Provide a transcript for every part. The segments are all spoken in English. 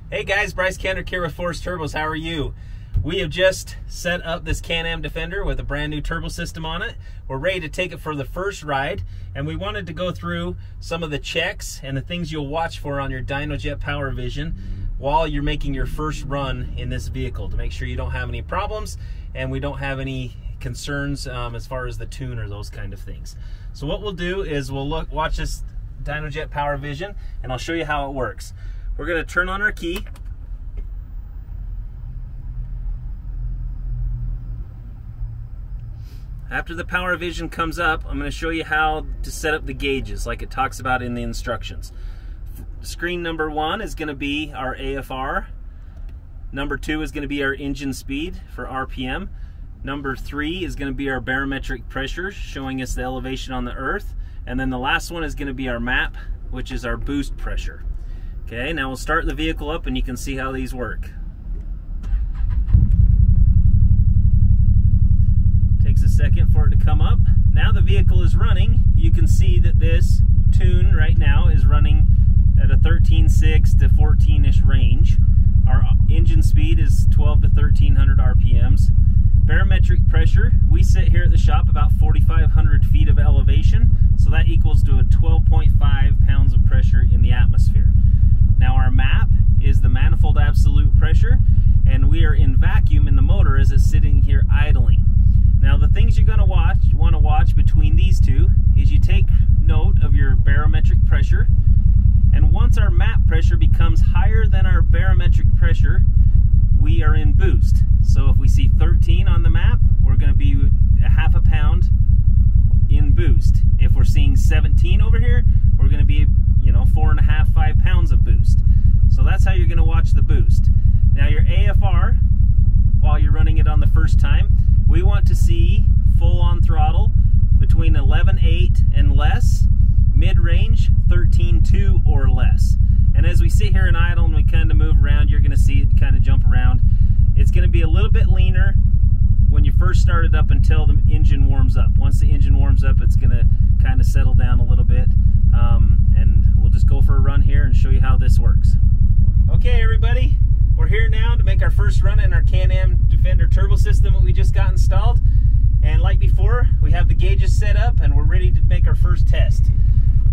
Hey guys, Bryce here with Force Turbos. How are you? We have just set up this Can-Am Defender with a brand new turbo system on it. We're ready to take it for the first ride, and we wanted to go through some of the checks and the things you'll watch for on your Dynojet Power Vision while you're making your first run in this vehicle to make sure you don't have any problems and we don't have any concerns as far as the tune or those kind of things. So what we'll do is we'll watch this Dynojet Power Vision and I'll show you how it works. We're going to turn on our key. After the Power Vision comes up, I'm going to show you how to set up the gauges like it talks about in the instructions. Screen number 1 is going to be our AFR. Number 2 is going to be our engine speed for RPM. Number 3 is going to be our barometric pressure, showing us the elevation on the earth. And then the last one is going to be our map, which is our boost pressure. Okay, now we'll start the vehicle up and you can see how these work. Takes a second for it to come up. Now the vehicle is running. You can see that this tune right now is running at a 13.6 to 14-ish range. Our engine speed is 12 to 1300 RPMs. Barometric pressure, we sit here at the shop about 4,500 feet of elevation, so that equals to a 12.5 pounds of pressure in the atmosphere. Now our map is the manifold absolute pressure, and we are in vacuum in the motor as it's sitting here idling. Now the things you're going to want to watch between these two is you take note of your barometric pressure, and once our map pressure becomes higher than our barometric pressure, we are in boost. So if we see 13 on the map, we're going to be a half a pound in boost. If we're seeing 17 over here, we're going to be 4.5, 5 pounds of boost. So that's how you're going to watch the boost. Now your AFR, while you're running it on the first time, we want to see full on throttle between 11.8 and less, mid-range 13.2 or less. And as we sit here in idle and we kind of move around, you're going to see it kind of jump around. It's going to be a little bit leaner when you first start it up until the engine warms up. Once the engine warms up, it's going to kind of settle down a little bit. And we'll just go for a run here and show you how this works. Okay, everybody, we're here now to make our first run in our Can-Am Defender turbo system that we just got installed. And like before, we have the gauges set up and we're ready to make our first test.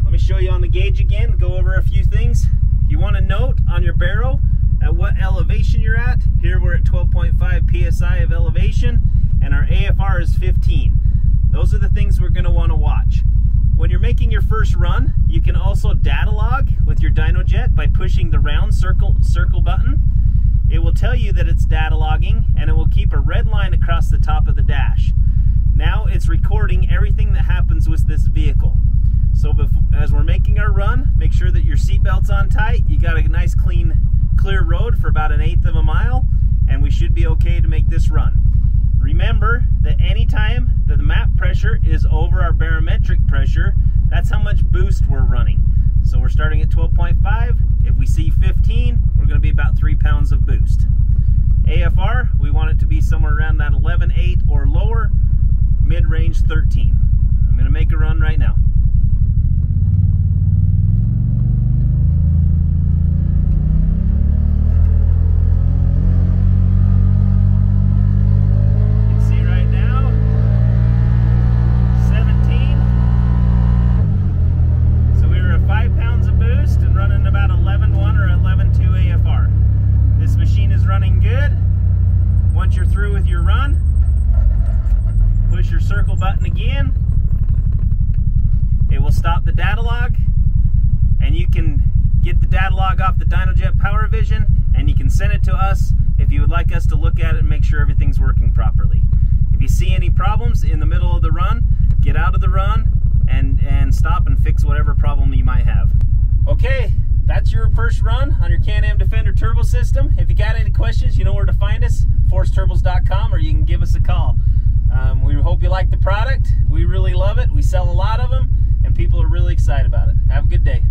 Let me show you on the gauge again, go over a few things. You want to note on your barrel at what elevation you're at. Here we're at 12.5 psi of elevation and our AFR is 15. Those are the things we're going to want to watch. When you're making your first run, you can also data log with your Dynojet by pushing the round circle button. It will tell you that it's data logging and it will keep a red line across the top of the dash. Now it's recording everything that happens with this vehicle. So as we're making our run, make sure that your seatbelt's on tight. You got a nice clear road for about 1/8 of a mile, and we should be okay to make this run. Remember that anytime that the map pressure is over our barometric pressure, that's how much boost we're running. So we're starting at 12.5. If we see 15, we're going to be about 3 pounds of boost. AFR, we want it to be somewhere around that 11.8 or lower, mid-range 13. I'm going to make a run right now. Once you're through with your run, push your circle button again. It will stop the data log, and you can get the data log off the Dynojet Power Vision, and you can send it to us if you would like us to look at it and make sure everything's working properly. If you see any problems in the middle of the run, get out of the run and stop and fix whatever problem you might have. Okay, that's your first run on your Can-Am Defender turbo system. If you got any questions, you know where to find us, forceturbos.com, or you can give us a call. We hope you like the product. We really love it. We sell a lot of them, and people are really excited about it. Have a good day.